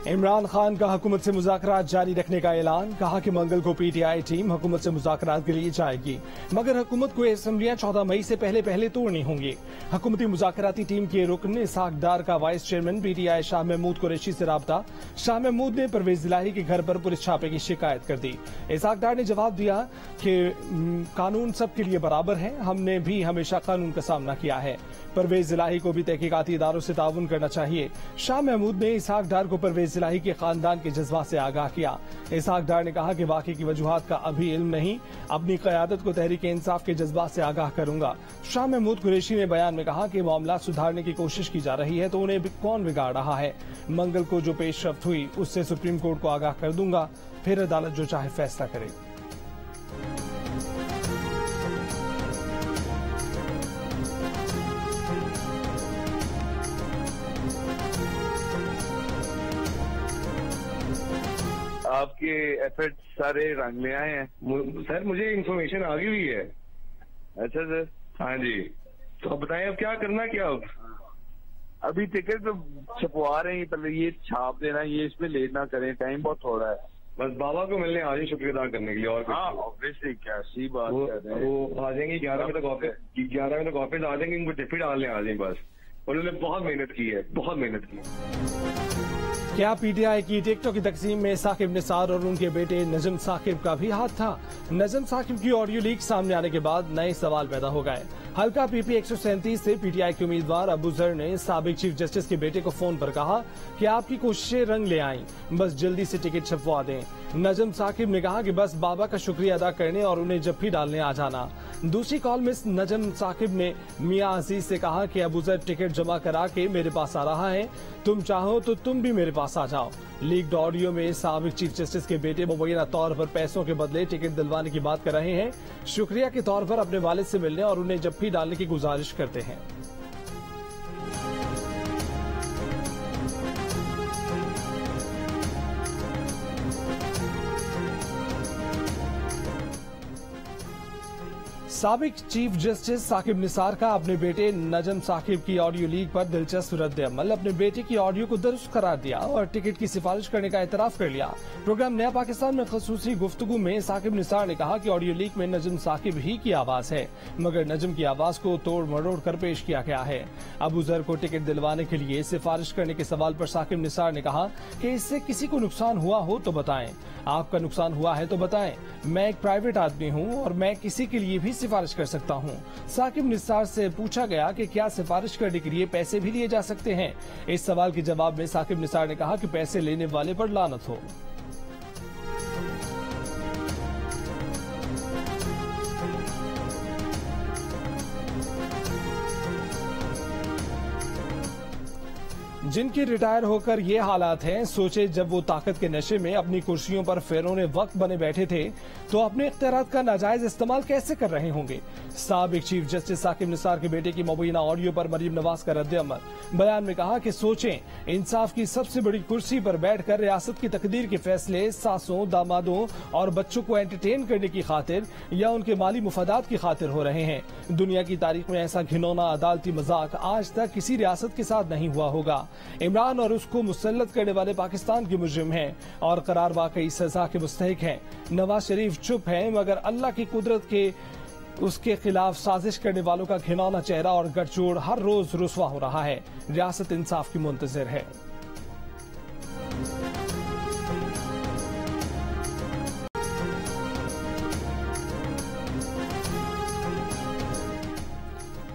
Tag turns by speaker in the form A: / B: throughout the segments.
A: इमरान खान का हुकूमत से मुज़ाकरात जारी रखने का ऐलान। कहा कि मंगल को पीटीआई टीम हुकूमत से मुज़ाकरात के लिए जाएगी, मगर हुकूमत को असम्बलियां 14 मई से पहले तोड़नी होंगी। हुकूमती मुज़ाकराती टीम के रुकन इसहाक डार का vice chairman PTI Shah Mahmood Qureshi से राब्ता। शाह महमूद ने परवेज इलाही के घर पर पुलिस छापे की शिकायत कर दी। इसहाक डार ने जवाब दिया कि कानून सबके लिए बराबर है, हमने भी हमेशा कानून का सामना किया है। परवेज इलाही को भी तहकीकाती इदारों से ताउन करना चाहिए। शाह महमूद ने इसहाक डार को परवेज इलाही के खानदान के जज्बात से आगाह किया। इसहाक डार ने कहा कि वाकई की वजूहात का अभी इल्म नहीं, अपनी क़यादत को तहरीक इंसाफ के जज्बात से आगाह करूंगा। शाह महमूद कुरैशी ने बयान में कहा कि मामला सुधारने की कोशिश की जा रही है तो उन्हें कौन बिगाड़ रहा है। मंगल को जो पेशरफ्त हुई उससे सुप्रीम कोर्ट को आगाह कर दूंगा, फिर अदालत जो चाहे फैसला करे।
B: आपके एफर्ट सारे रंग ले आए हैं।
C: सर मुझे इन्फॉर्मेशन आ गई हुई है।
B: अच्छा सर।
C: हाँ जी, तो अब बताएं अब क्या करना, क्या अब
B: अभी टिकट तो छपवा रहे हैं, पहले ये छाप देना, ये इसमें लेट ना करें, टाइम बहुत थोड़ा है।
C: बस बाबा को मिलने आ जाए शुक्रिया अदा करने के लिए। और
B: हाँ ऑब्वियसली क्या सी बात कर रहे हैं।
C: वो आ जाएंगे 11 बजे तक ऑफिस आ जाएंगे, इनको टिफिन डालने आ जाएंगे। बस उन्होंने बहुत मेहनत की है, बहुत मेहनत की।
A: क्या पीटीआई की टिकटों की तकसीम में साकिब निसार और उनके बेटे नजम साकिब का भी हाथ था? नजम साकिब की ऑडियो लीक सामने आने के बाद नए सवाल पैदा हो गए। हल्का पीपी 137 से पीटीआई के उम्मीदवार अबू जर ने साबिक चीफ जस्टिस के बेटे को फोन पर कहा कि आपकी कोशिशें रंग ले आईं, बस जल्दी से टिकट छपवा दें। नजम साकिब ने कहा कि बस बाबा का शुक्रिया अदा करने और उन्हें जफ्फी डालने आ जाना। दूसरी कॉल में नजम साकिब ने मियां अजीज से कहा कि अबू जर टिकट जमा करा के मेरे पास आ रहा है, तुम चाहो तो तुम भी मेरे पास आ जाओ। लीक्ड ऑडियो में साबिक चीफ जस्टिस के बेटे मुबैना तौर पर पैसों के बदले टिकट दिलवाने की बात कर रहे हैं, शुक्रिया के तौर पर अपने वालिद से मिलने और उन्हें जफ्फी डालने की गुजारिश करते हैं। साबिक चीफ जस्टिस साकिब निसार का अपने बेटे नजम साकिब की ऑडियो लीक पर दिलचस्प रद्द अमल। अपने बेटे की ऑडियो को दुरुस्त करार दिया और टिकट की सिफारिश करने का एतराफ कर लिया। प्रोग्राम नया पाकिस्तान में खसूसी गुफ्तगू में साकिब निसार ने कहा कि ऑडियो लीक में नजम साकिब ही की आवाज है, मगर नजम की आवाज को तोड़ मरोड़ कर पेश किया गया है। अबू जर को टिकट दिलवाने के लिए सिफारिश करने के सवाल पर साकिब निसार ने कहा कि इससे किसी को नुकसान हुआ हो तो बताएं, आपका नुकसान हुआ है तो बताएं। मैं एक प्राइवेट आदमी हूं और मैं किसी के लिए भी सिफारिश कर सकता हूं। साकिब निसार से पूछा गया कि क्या सिफारिश करने के लिए पैसे भी लिए जा सकते हैं। इस सवाल के जवाब में साकिब निसार ने कहा कि पैसे लेने वाले पर लानत हो। जिनके रिटायर होकर ये हालात हैं, सोचे जब वो ताकत के नशे में अपनी कुर्सियों पर फेरोने वक्त बने बैठे थे तो अपने इख्तियारात का नाजायज इस्तेमाल कैसे कर रहे होंगे। साबिक चीफ जस्टिस साकिब निसार के बेटे की मुबैना ऑडियो पर मरीम नवाज का रद्द अमल। बयान में कहा कि सोचें, इंसाफ की सबसे बड़ी कुर्सी पर बैठकर रियासत की तकदीर के फैसले सासों, दामादों और बच्चों को एंटरटेन करने की खातिर या उनके माली मुफादात की खातिर हो रहे हैं। दुनिया की तारीख में ऐसा घिनौना अदालती मजाक आज तक किसी रियासत के साथ नहीं हुआ होगा। इमरान और उसको मुसल्लत करने वाले पाकिस्तान के मुजरिम हैं और करार वाकई सजा के मुस्तहिक हैं। नवाज शरीफ चुप है, मगर अल्लाह की कुदरत के उसके खिलाफ साजिश करने वालों का घिनौना चेहरा और गठजोड़ हर रोज रुस्वा हो रहा है। रियासत इंसाफ की मुंतजिर है।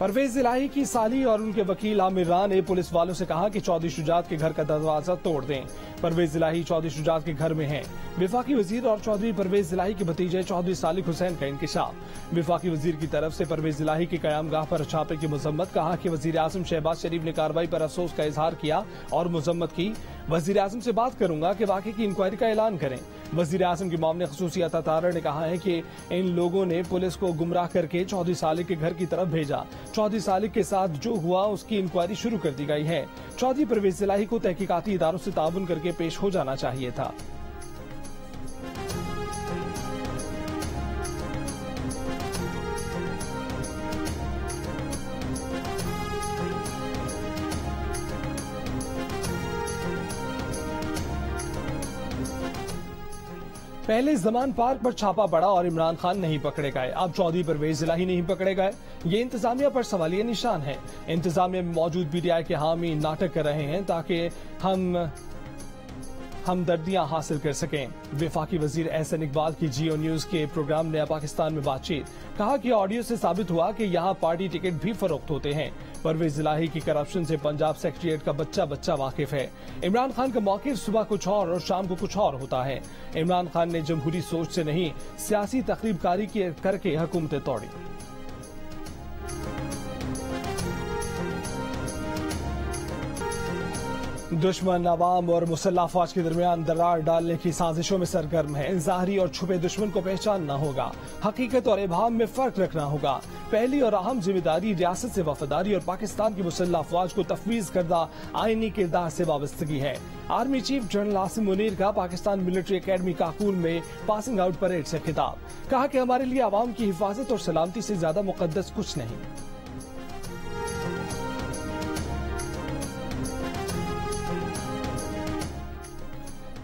A: परवेज इलाही की साली और उनके वकील आमिर रान ने पुलिस वालों से कहा कि चौधरी शुजात के घर का दरवाजा तोड़ दें। परवेज इलाही चौधरी शुजात के घर में हैं। विफाकी वजीर और चौधरी परवेज इलाही के भतीजे चौधरी सालिक हुसैन का इंकिशाफ। विफाकी वजीर की तरफ से परवेज इलाही के कयामगाह पर छापे की मजम्मत। कहा कि वजीर आजम शहबाज शरीफ ने कार्रवाई पर अफसोस का इजहार किया और मजम्मत की। वजीर आजम से बात करूंगा कि वाकई की इंक्वायरी का ऐलान करें। वजीर आजम के मामले खसूसी अता तारड़ ने कहा है कि इन लोगों ने पुलिस को गुमराह करके चौधरी सालिक के घर की तरफ भेजा। चौधरी सालिक के साथ जो हुआ उसकी इंक्वायरी शुरू कर दी गई है। चौधरी परवेज इलाही को तहकीकाती इदारों से ताउन करके पेश हो जाना चाहिए था। पहले जमान पार्क पर छापा पड़ा और इमरान खान नहीं पकड़े गए, अब चौधरी परवेज इलाही नहीं पकड़े गए। ये इंतजामिया पर सवालिया निशान है। इंतजामिया में मौजूद पीटीआई के हामी नाटक कर रहे हैं ताकि हमदर्दियां हासिल कर सकें। वफाकी वजीर एहसन इकबाल की जियो न्यूज के प्रोग्राम नया पाकिस्तान में बातचीत, कहा कि ऑडियो से साबित हुआ कि यहाँ पार्टी टिकट भी फरोख्त होते हैं। परवेज इलाही की करप्शन से पंजाब सेक्रेटेरिएट का बच्चा वाकिफ है। इमरान खान का मौक़िफ़ सुबह कुछ और शाम को कुछ और होता है। इमरान खान ने जमहूरी सोच से नहीं, सियासी तकरीबकारी करके हुकूमतें तोड़ी। दुश्मन अवाम और मुसल्लह फौज के दरमियान दरार डालने की साजिशों में सरगर्म है। ज़ाहिरी और छुपे दुश्मन को पहचानना होगा, हकीकत और इबाम में फर्क रखना होगा। पहली और अहम जिम्मेदारी रियासत से वफादारी और पाकिस्तान की मुसल्लह फौज को तफवीज करदा आईनी किरदार से वाबस्तगी है। Army chief general Asim Munir का पाकिस्तान मिलिट्री अकेडमी काकूल में पासिंग आउट परेड से खिताब, कहा कि हमारे लिए अवाम की हिफाजत और सलामती से ज्यादा मुकद्दस कुछ नहीं।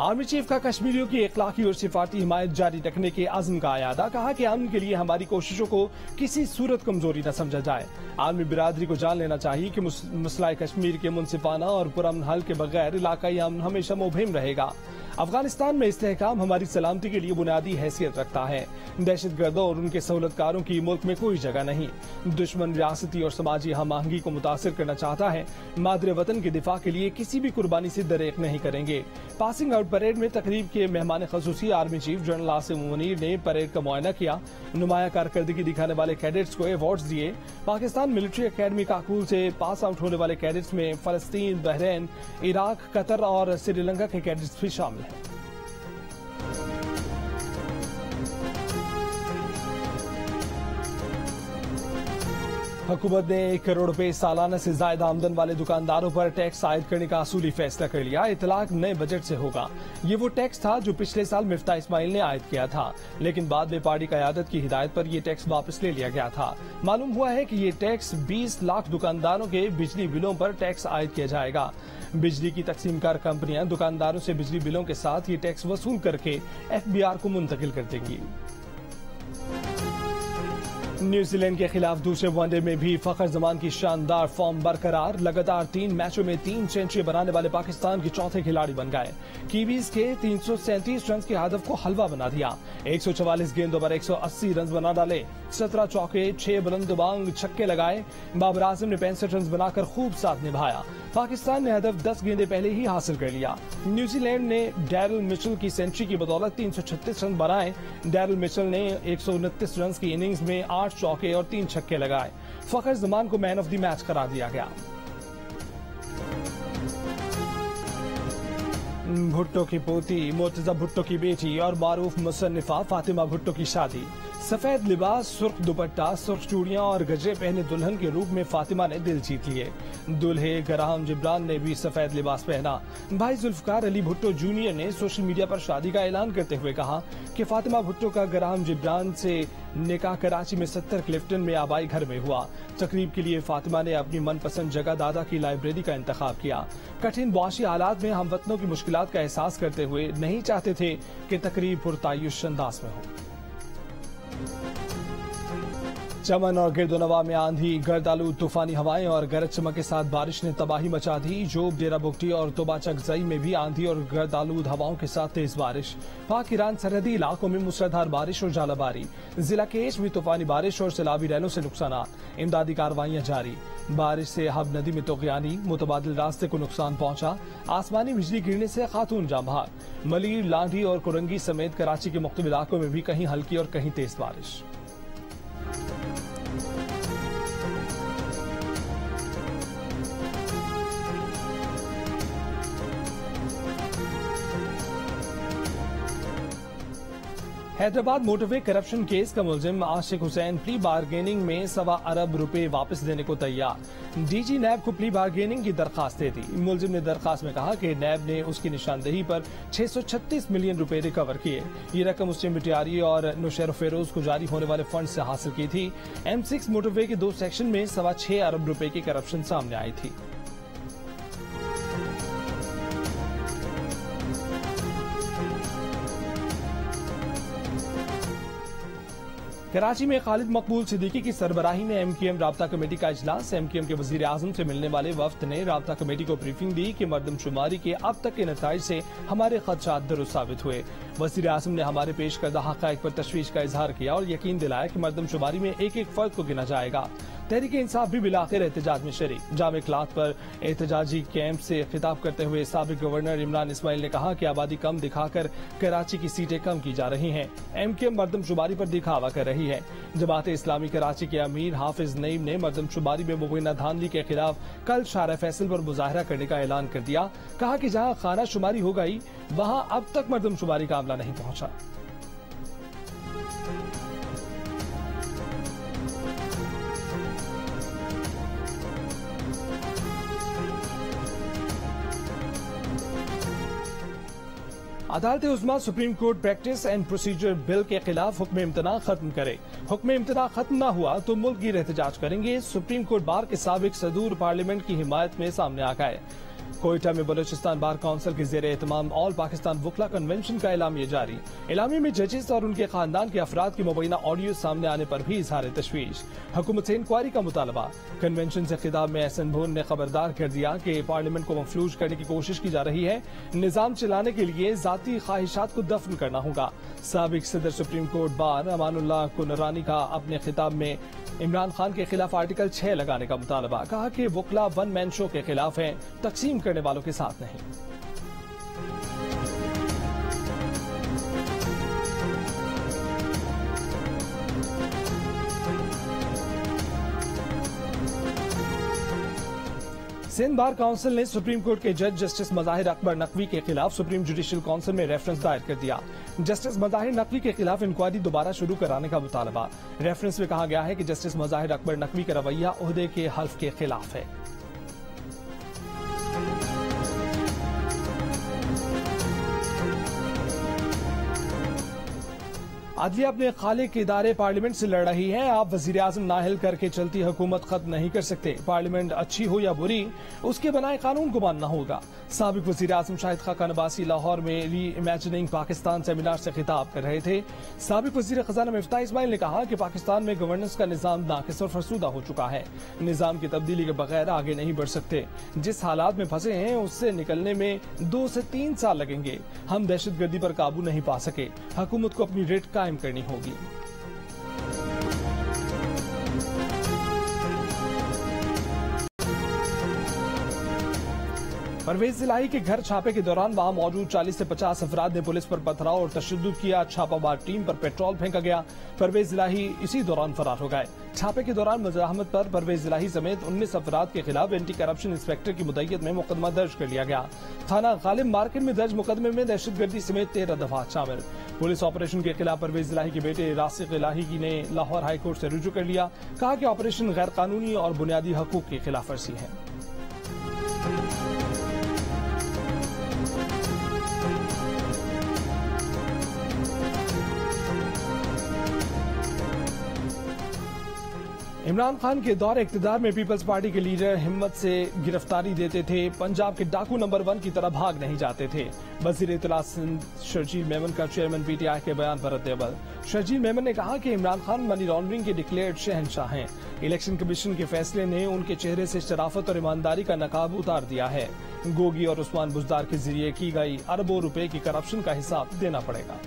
A: आर्मी चीफ का कश्मीरियों की इखलाकी और सिफारती हिमायत जारी रखने के अज़्म का अयादा, कहा कि अमन के लिए हमारी कोशिशों को किसी सूरत कमजोरी न समझा जाए। आर्मी बिरादरी को जान लेना चाहिए कि मसला कश्मीर के मुनसिफाना और पुरअमन हल के बगैर इलाकाई अमन हमेशा मुबहिम रहेगा। अफगानिस्तान में इस्तेहकाम हमारी सलामती के लिए बुनियादी हैसियत रखता है। दहशतगर्दों और उनके सहूलतकारों की मुल्क में कोई जगह नहीं। दुश्मन रियासती और समाजी हम आहंगी को मुतासिर करना चाहता है। मादरे वतन के दिफा के लिए किसी भी कुर्बानी से दरेक नहीं करेंगे। पासिंग आउट परेड में तकरीब के मेहमान खसूसी army chief general Asim Munir ने परेड का मुआयना किया। नुमाया कारकर्दगी दिखाने वाले कैडेट्स को अवार्ड्स दिए। पाकिस्तान मिलिट्री अकेडमी काकूल से पास आउट होने वाले कैडेट्स में फलस्तीन, बहरीन, इराक, कतर और श्रीलंका के कैडेट्स भी शामिल हैं। हुकूमत ने 1 करोड़ रुपए सालाना से ज्यादा आमदन वाले दुकानदारों पर टैक्स आयद करने का असूली फैसला कर लिया। इतलाक नए बजट से होगा। ये वो टैक्स था जो पिछले साल मिफ्ता इस्माइल ने आयद किया था, लेकिन बाद में पार्टी क़यादत की हिदायत पर यह टैक्स वापस ले लिया गया था। मालूम हुआ है कि ये टैक्स 20 लाख दुकानदारों के बिजली बिलों पर टैक्स आयद किया जाएगा। बिजली की तकसीमकार कंपनियां दुकानदारों से बिजली बिलों के साथ ये टैक्स वसूल करके FBR को मुंतकिल कर देंगी। न्यूजीलैंड के खिलाफ दूसरे वनडे में भी फखर जमान की शानदार फॉर्म बरकरार। लगातार 3 मैचों में 3 सेंचुरी बनाने वाले पाकिस्तान के चौथे खिलाड़ी बन गए। कीवीज के 337 रन के हदफ को हलवा बना दिया। 144 गेंदों पर 180 रन बना डाले। 17 चौके, 6 बुलंदबांग छक्के लगाए। बाबर आजम ने 65 रन बनाकर खूब साथ निभाया। पाकिस्तान ने हदफ 10 गेंदे पहले ही हासिल कर लिया। न्यूजीलैंड ने डैरिल मिचेल की सेंचुरी की बदौलत 336 रन बनाए। डैरिल मिचेल ने 129 रन की इनिंग्स में 8 चौके और 3 छक्के लगाए। फखर जमान को मैन ऑफ द मैच करार दिया गया। भुट्टो की पोती, मुर्तजा भुट्टो की बेटी और मारूफ मुसन्निफा फातिमा भुट्टो की शादी। सफेद लिबास, सुर्ख दुपट्टा, सुर्ख चूड़ियां और गजरे पहने दुल्हन के रूप में फातिमा ने दिल जीत लिए। दूल्हे ग्राहम जिब्रान ने भी सफेद लिबास पहना। भाई जुल्फकार अली भुट्टो जूनियर ने सोशल मीडिया पर शादी का ऐलान करते हुए कहा कि फातिमा भुट्टो का ग्राहम जिब्रान से निकाह कराची में 70 क्लिफ्टन में आबाई घर में हुआ। तकरीब के लिए फातिमा ने अपनी मनपसंद जगह दादा की लाइब्रेरी का इंतखाब किया। कठिन मुआशी हालात में हमवतनों की मुश्किलात का एहसास करते हुए नहीं चाहते थे कि तकरीब पुरतायुश अंदाज में हो। चमन और गिरदोनवा में आंधी, गर्दालू तूफानी हवाएं और गरज चमक के साथ बारिश ने तबाही मचा दी। जोब, डेरा बुगटी और तोबाचक जई में भी आंधी और गर्दालूद हवाओं के साथ तेज बारिश। पाक ईरान सरहदी इलाकों में मूसलाधार बारिश और झालाबारी। जिला केश में तूफानी बारिश और सैलाबी रैलों से नुकसान। इमदादी कार्रवाइयां जारी। बारिश से हब नदी में तोगयानी, मुतबादिल रास्ते को नुकसान पहुंचा। आसमानी बिजली गिरने से खातून जाम बहार। मलीर, लांढी और कुरंगी समेत कराची के मुख्तलिफ इलाकों में भी कहीं हल्की और कहीं तेज बारिश। हैदराबाद मोटरवे करप्शन केस का मुलजिम आशिक हुसैन प्ली बार्गेनिंग में ₹1.25 अरब वापस देने को तैयार। डीजी नैब को प्ली बार्गेनिंग की दरखास्त दे दी। मुलजिम ने दरखास्त में कहा कि नैब ने उसकी निशानदेही पर 636 मिलियन रुपए रिकवर किए। ये रकम उसने मिटियारी और नुशैर फेरोज को जारी होने वाले फंड से हासिल की थी। M6 मोटरवे के 2 सेक्शन में ₹6.25 अरब की करप्शन सामने आई थी। कराची में खालिद मकबूल सिद्दीकी की सरबराही में MQM राब्ता कमेटी का इजलास। MQM के वजीर आजम से मिलने वाले वफ्द ने राब्ता कमेटी को ब्रीफिंग दी कि मरदमशुमारी के अब तक के नताइज से हमारे खदशात दुरुस्त साबित हुए। वजीर आजम ने हमारे पेश करदा हक़ाइक़ पर तशवीश का इजहार किया और यकीन दिलाया कि मरदमशुमारी में एक एक फर्द को गिना जाएगा। तहरीक इंसाफ भी बिलाखिर एहतजाज में शरीक। जामे क्लात पर एहतजाजी कैंप से खिताब करते हुए साबिक गवर्नर इमरान इस्माइल ने कहा कि आबादी कम दिखाकर कराची की सीटें कम की जा रही हैं। MQM मरदमशुमारी पर दिखावा कर रही है। जमात इस्लामी कराची के अमीर हाफिज नईम ने मरदमशुमारी में मुबैना धांधली के खिलाफ कल शारा फैसल पर मुजाहरा करने का ऐलान कर दिया। कहा कि जहां खाना शुमारी हो गई वहां अब तक मरदमशुमारी का अमला नहीं पहुंचा। अदालत उज़्मा supreme court practice and procedure bill के खिलाफ हुक्म इम्तना खत्म करे। हुक्म इम्तना खत्म न हुआ तो मुल्क गिर एहतजाज करेंगे। सुप्रीम कोर्ट बार के साबिक सदूर पार्लियामेंट की हिमायत में सामने आ गए। कोयटा में बलूचिस्तान बार काउंसिल के जेर एहतमाम ऑल पाकिस्तान वकला कन्वेंशन का एलामिया जारी। एलामिया में जजेस और उनके खानदान के अफराद की मुबैना ऑडियो सामने आने पर भी इजहार तशवीश। हुकूमत से इंक्वायरी का मुतालबा। कन्वेंशन से खिताब में एहसन भून ने खबरदार कर दिया कि पार्लियामेंट को मफलूज करने की कोशिश की जा रही है। निजाम चलाने के लिए जाती ख्वाहिशात को दफन करना होगा। साबिक सदर सुप्रीम कोर्ट बार अमानुल्लाह कुनरानी का अपने खिताब में इमरान खान के खिलाफ आर्टिकल 6 लगाने का मुतालबा। कहा कि वकला वन मैन शो के खिलाफ हैं, तकसीम करने वालों के साथ नहीं। सिंध बार काउंसिल ने सुप्रीम कोर्ट के जज जस्टिस मज़ाहिर अकबर नकवी के खिलाफ सुप्रीम जुडिशल काउंसिल में रेफरेंस दायर कर दिया। जस्टिस मज़ाहिर नकवी के खिलाफ इंक्वायरी दोबारा शुरू कराने का मुतालबा। रेफरेंस में कहा गया है कि जस्टिस मज़ाहिर अकबर नकवी का रवैया ओहदे के हल्फ के खिलाफ है। अदलिया अपने खालिक इदारे पार्लियामेंट से लड़ रही है। आप वजीर आजम नाहिल करके चलती हुकूमत खत्म नहीं कर सकते। पार्लियामेंट अच्छी हो या बुरी, उसके बनाए कानून को मानना होगा। साबिक वजीर आजम शाहिद खाकान अब्बासी लाहौर में री इमेजिनिंग पाकिस्तान सेमिनार से खिताब कर रहे थे। साबिक वजीर खजाना मिफ्ताह इस्माइल ने कहा कि पाकिस्तान में गवर्नेंस का निजाम नाकिस और फरसूदा हो चुका है। निजाम की तब्दीली के बगैर आगे नहीं बढ़ सकते। जिस हालात में फंसे हैं उससे निकलने में 2 से 3 साल लगेंगे। हम दहशतगर्दी पर काबू नहीं पा सके। हुकूमत को अपनी रेट कायम करनी होगी। परवेज इलाही के घर छापे के दौरान वहां मौजूद 40 से 50 अफराद ने पुलिस पर पथराव और तशद्दुद किया। छापामार टीम पर पेट्रोल फेंका गया। परवेज इलाही इसी दौरान फरार हो गए। छापे के दौरान मुजाहमत पर परवेज इलाही समेत 19 अफराद के खिलाफ एंटी करप्शन इंस्पेक्टर की मुद्दईयत में मुकदमा दर्ज कर लिया गया। थाना गालिब मार्केट में दर्ज मुकदमे में दहशतगर्दी समेत 13 दफा शामिल। पुलिस ऑपरेशन के खिलाफ परवेज इलाही के बेटे रासिक इलाही ने लाहौर हाईकोर्ट से रुजू कर लिया। कहा कि ऑपरेशन गैर कानूनी और बुनियादी हकूक की खिलाफ वर्जी है। इमरान खान के दौर इख्तिदार में पीपल्स पार्टी के लीडर हिम्मत से गिरफ्तारी देते थे। पंजाब के डाकू नंबर 1 की तरह भाग नहीं जाते थे। वजीर इत्तला सिंध शर्जील मेमन का चेयरमैन PTI के बयान पर रद्द-ए-अमल। शर्जील मेमन ने कहा कि इमरान खान मनी लॉन्ड्रिंग के डिक्लेयर्ड शहंशाह हैं। इलेक्शन कमीशन के फैसले ने उनके चेहरे से शराफत और ईमानदारी का नकाब उतार दिया है। गोगी और उस्मान बुजदार के जरिए की गई अरबों रुपए की करप्शन का हिसाब देना पड़ेगा।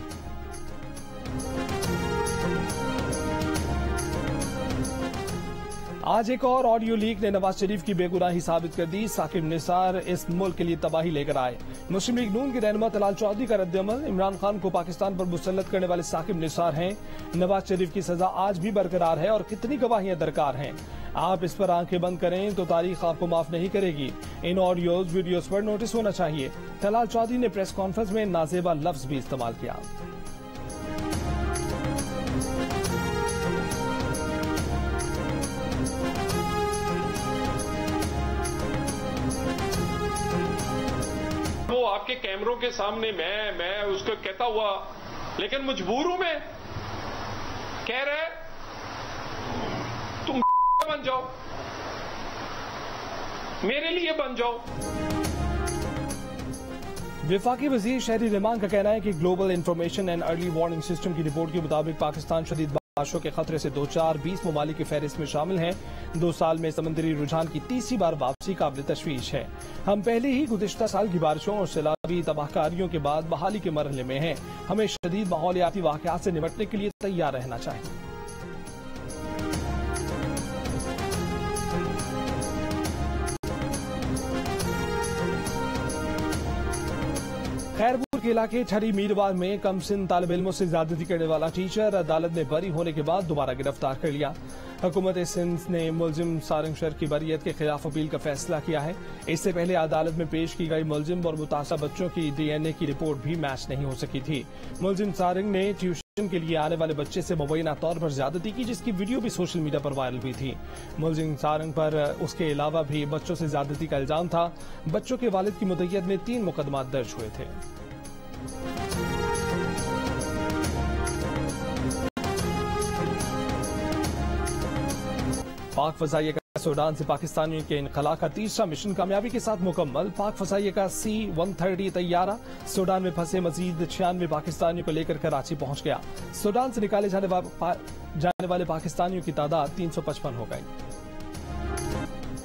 A: आज एक और ऑडियो लीक ने नवाज शरीफ की बेगुनाही साबित कर दी। साकिब निसार इस मुल्क के लिए तबाही लेकर आए। मुस्लिम लीग नून के रहनुमा तलाल चौधरी का रद्द-ए-अमल। इमरान खान को पाकिस्तान पर मुसल्लत करने वाले साकिब निसार हैं। नवाज शरीफ की सजा आज भी बरकरार है और कितनी गवाहियां दरकार हैं। आप इस पर आंखें बंद करें तो तारीख आपको माफ नहीं करेगी। इन ऑडियोज वीडियोज पर नोटिस होना चाहिए। तलाल चौधरी ने प्रेस कॉन्फ्रेंस में नाजेबा लफ्ज भी इस्तेमाल किया।
D: आपके कैमरों के सामने मैं उसको कहता हुआ, लेकिन मजबूर हूं मैं। कह रहे तुम बन जाओ, मेरे लिए बन जाओ।
A: वफाकी वजीर शहरी रहमान का कहना है कि global information and early warning system की रिपोर्ट के मुताबिक पाकिस्तान शदीद तबाशों के खतरे से 20 ममालिक की फहरिस्त में शामिल हैं। 2 साल में समंदरी रुझान की तीसरी बार वापसी काबिल तशवीश है। हम पहले ही गुज़िश्ता साल की बारिशों और सैलाबी तबाहकारियों के बाद बहाली के मरहले में हैं। हमें शदीद माहौलियाती वाक़यात से निपटने के लिए तैयार रहना चाहिए। खैरपुर के इलाके छड़ी मीरवार में कमसिन तालिब इल्मों से ज्यादती करने वाला टीचर अदालत में बरी होने के बाद दोबारा गिरफ्तार कर लिया। हुकूमत सिंध ने मुलजिम सारंग शर की बरियत के खिलाफ अपील का फैसला किया है। इससे पहले अदालत में पेश की गई मुलजिम और मुतासा बच्चों की DNA की रिपोर्ट भी मैच नहीं हो सकी थी। मुलजिम सारंग ने ट्यूशन के लिए आने वाले बच्चे से मुबैना तौर पर ज्यादती की, जिसकी वीडियो भी सोशल मीडिया पर वायरल हुई थी। मुलजिम सारंग पर उसके अलावा भी बच्चों से ज्यादती का इल्जाम था। बच्चों के वालिद की मुद्दत में 3 मुकदमात दर्ज हुए थे। पाक फजाइये का सूडान से पाकिस्तानियों के इनखला का तीसरा मिशन कामयाबी के साथ मुकम्मल। पाक फजाइये का C-130 तैयारा सूडान में फंसे मजीद 96 पाकिस्तानियों को लेकर कराची पहुंच गया। सूडान से निकाले जाने वाले पाकिस्तानियों की तादाद 355 हो गई।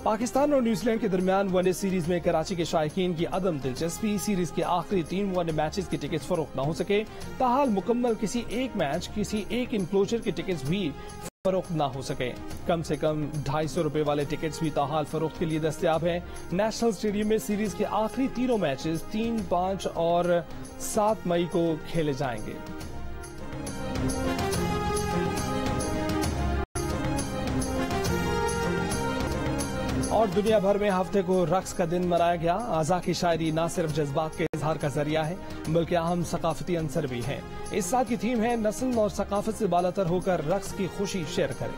A: पाकिस्तान और न्यूजीलैंड के दरमियान वनडे सीरीज में कराची के शायकीन की अदम दिलचस्पी। सीरीज के आखिरी 3 वनडे मैचेस के टिकट्स फरोख्त न हो सके। ताहाल मुकम्मल किसी एक मैच, किसी एक इनक्लोजर के टिकट्स भी फरोख्त न हो सके। कम से कम 250 रुपए वाले टिकट्स भी ताहाल फरोख्त के लिए दस्तयाब हैं। नेशनल स्टेडियम में सीरीज के आखिरी तीनों मैचेस 3, 5 और 7 मई को खेले जाएंगे। और दुनिया भर में हफ्ते को रक्स का दिन मनाया गया। आज़ा की शायरी न सिर्फ जज्बात के इजहार का जरिया है बल्कि अहम सकाफती अंसर भी है। इस साल की थीम है नस्ल और सकाफत से बालातर होकर रक्स की खुशी शेयर करें।